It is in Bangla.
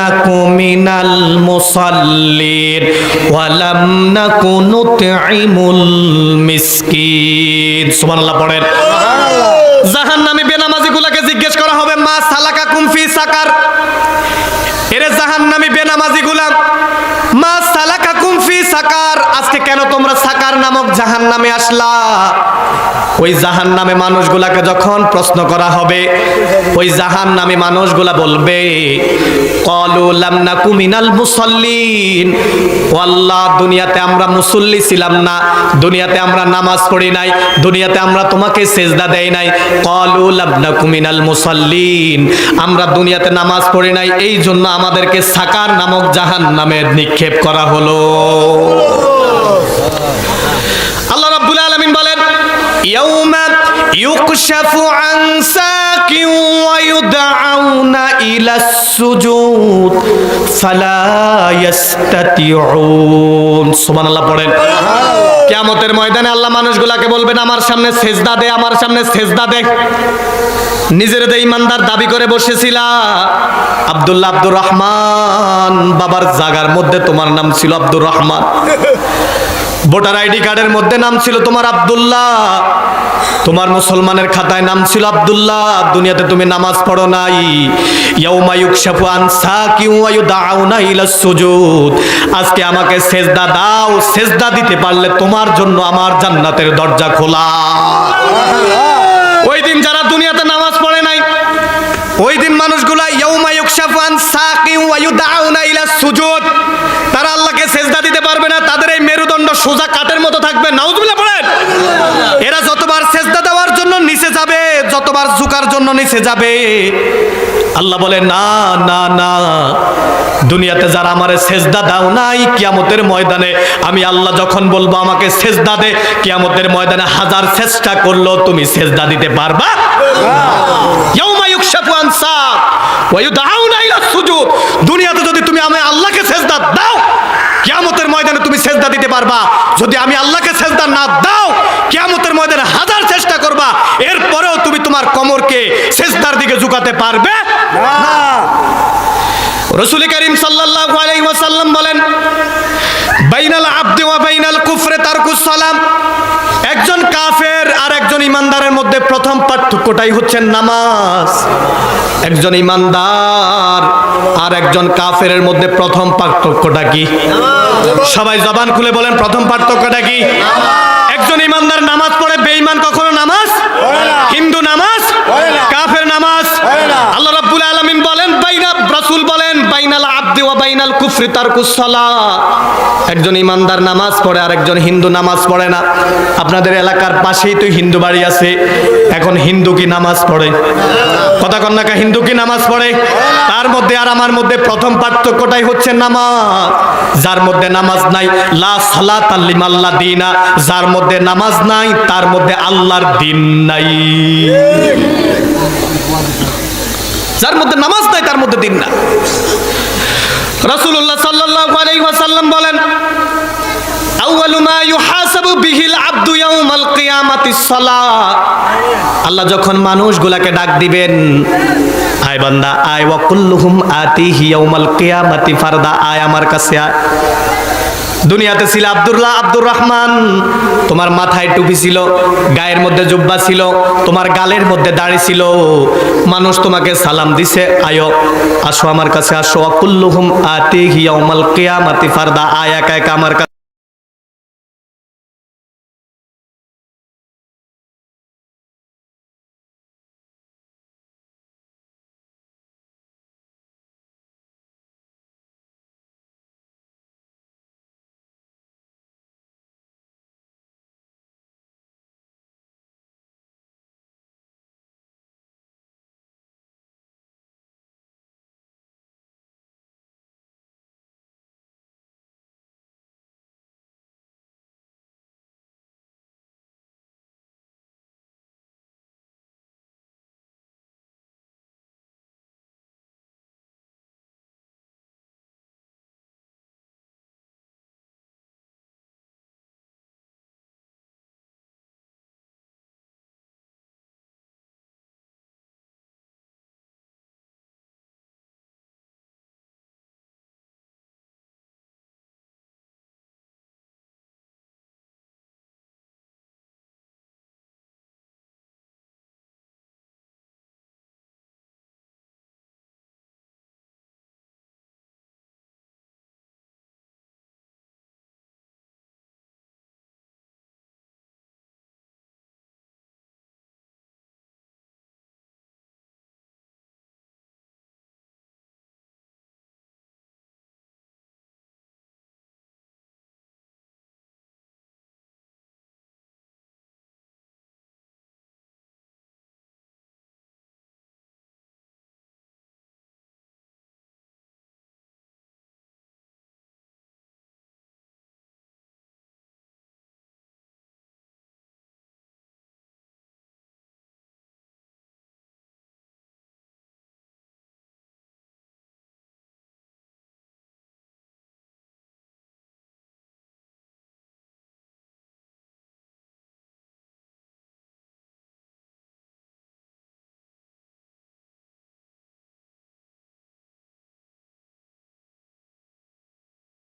নাকু মিনাল মুসাল্লিন ওয়া লাম নাকু নুতঈমুল মিসকিন। সুবহানাল্লাহ পড়েন। জাহান্নামী বেনামাজিগুলোকে জিজ্ঞেস করা হবে, মা সালাকাকুম ফি সাকার। এরে জাহান্নামী বেনামাজিগুলা, মা সালাকাকুম ফি সাকার, আজকে কেন তোমরা সাকার নামক জাহান্নামে আসলা? ওই জাহান্নামে মানুষগুলাকে যখন প্রশ্ন করা হবে, ওই জাহান্নামী মানুষগুলা বলবে, ক্বালু লাম নাকু মিনাল মুসাল্লিন, ও আল্লাহ, দুনিয়াতে আমরা মুসল্লি ছিলাম না, দুনিয়াতে আমরা নামাজ পড়ি নাই, দুনিয়াতে আমরা তোমাকে সেজদা দেই নাই। ক্বালু লাম নাকু মিনাল মুসাল্লিন, আমরা দুনিয়াতে নামাজ পড়ি নাই, এই জন্য আমাদেরকে সাকার নামক জাহান্নামে নিক্ষেপ করা হলো। আল্লাহ রাব্বুল আলামিন বলেন, ইয়াউমা ইউকশাফু আন সাকিন ওয়া ইউদআউনা ইলাস সুজুদ ফালা ইস্তাতিউন। সুবহানাল্লাহ পড়েন। কিয়ামতের ময়দানে আল্লাহ মানুষগুলাকে বলবেন, আমার সামনে সেজদা দে, আমার সামনে সেজদা দে। নিজের ইমানদার দাবি করে বসেছিলা, আব্দুল্লাহ আব্দুর রহমান, বাবার জাগার মধ্যে তোমার নাম ছিল আব্দুর রহমান, ভোটার আইডি কার্ডের মধ্যে নাম ছিল তোমার আব্দুল্লাহ, তোমার মুসলমানের খাতায় নাম ছিল আব্দুল্লাহ, দুনিয়াতে তুমি নামাজ পড়ো নাই। ইয়াউমা ইউকশাফু আন সাকিন ওয়া ইউদআউনা ইলাস সুজুদ, আজকে আমাকে সেজদা দাও, সেজদা দিতে পারলে তোমার জন্য আমার জান্নাতের দরজা খোলা। ওই দিন যারা দুনিয়াতে নামাজ পড়ে নাই, ওই দিন মানুষগুলা ইয়াউমা ইউকশাফু আন সাকিন ওয়া ইউদআউনা ইলাস সুজুদ, তারা আল্লাহকে সেজদা দিতে পারবে না, তাদের এই মেরুদণ্ড সোজা কাঠের মতো থাকবে। নাউজুবিল্লাহ পড়েন। এরা যতবার সেজদা দেওয়ার জন্য নিচে যাবে, যতবার ঝুঁকার জন্য নিচে যাবে, আল্লাহ বলে, না না না, দুনিয়াতে যারা আমারে সেজদা দাও নাই, কিয়ামতের ময়দানে আমি আল্লাহ যখন বলবো আমাকে সেজদা দে, কিয়ামতের ময়দানে হাজার চেষ্টা করলেও তুমি সেজদা দিতে পারবা না। ইয়াউমা ইউকশাফু আন সাক ওয়া ইউদআউনা ইলাস সুজুদ, দুনিয়াতে যদি তুমি আমি আল্লাহকে সেজদা দাও, কিয়ামতের ময়দানে তুমি সেজদা দিতে পারবা। যদি আমি আল্লাহকে সেজদা না দাও, কিয়ামতের ময়দানে হাজার চেষ্টা করবা, এরপরেও তুমি তোমার কোমরকে সেজদার দিকে ঝুঁকাতে পারবে না। রাসূল কারীম সাল্লাল্লাহু আলাইহি ওয়াসাল্লাম বলেন, বাইনাল আবদি ওয়া বাইনাল কুফরি তারকুস সালাম, একজন কাফের আর একজন ইমানদারের মধ্যে প্রথম পার্থক্যটাই হচ্ছে নামাজ। একজন ইমানদার আর একজন কাফেরের মধ্যে প্রথম পার্থক্যটা কি? সবাই জবান খুলে বলেন, প্রথম পার্থক্যটা কি? একজন ইমানদার নামাজ পড়ে, বেঈমান কখনো নামাজ পড়ে না। হিন্দু নামাজ পড়ে না, কাফের নামাজ পড়ে না। আল্লাহ রাব্বুল আলামিন বলেন, রাসূল বলেন, বাইনাল আবদি ওয়া বাইনাল কুফরি তারকুস সালাহ, একজন ইমানদার নামাজ পড়ে আর একজন হিন্দু নামাজ পড়ে না। আপনাদের এলাকার পাশেই তো হিন্দু বাড়ি আছে, এখন হিন্দু কি নামাজ পড়ে? কথা কন না, হিন্দু কি নামাজ পড়ে? তার মধ্যে আর আমার মধ্যে প্রথম পার্থক্যটাই হচ্ছে নামাজ। যার মধ্যে নামাজ নাই, লা সালাতা লিমাল্লা দিনা, যার মধ্যে নামাজ নাই তার মধ্যে আল্লাহর দিন নাই। যার মধ্যে নামাজ নাই তার মধ্যে দিন না। রাসূলুল্লাহ সাল্লাল্লাহু আলাইহি ওয়াসাল্লাম বলেন, আউয়ালু মা ইউহাসাবু বিহিল আবদু ইয়াউমাল কিয়ামাতিস সালাহ, আল্লাহ যখন মানুষগুলাকে ডাক দিবেন, আয় বান্দা আয়, ওয়া কুল্লুহুম আতিহি ইয়াউমাল কিয়ামাতি ফারদা, আয় আমার কাছে আয়। দুনিয়াতে ছিল আব্দুল্লাহ আব্দুর রহমান, তোমার মাথায় টুপি ছিল, গায়ের মধ্যে জুব্বা ছিল, তোমার গালের মধ্যে দাড়ি ছিল, মানুষ তোমাকে সালাম দিছে, আয়ো আসো আমার কাছে আসো। ওয়া কুল্লুহুম আতিহি ইয়াউমাল কিয়ামাতি ফারদা, আয় একা একা আমার কাছে।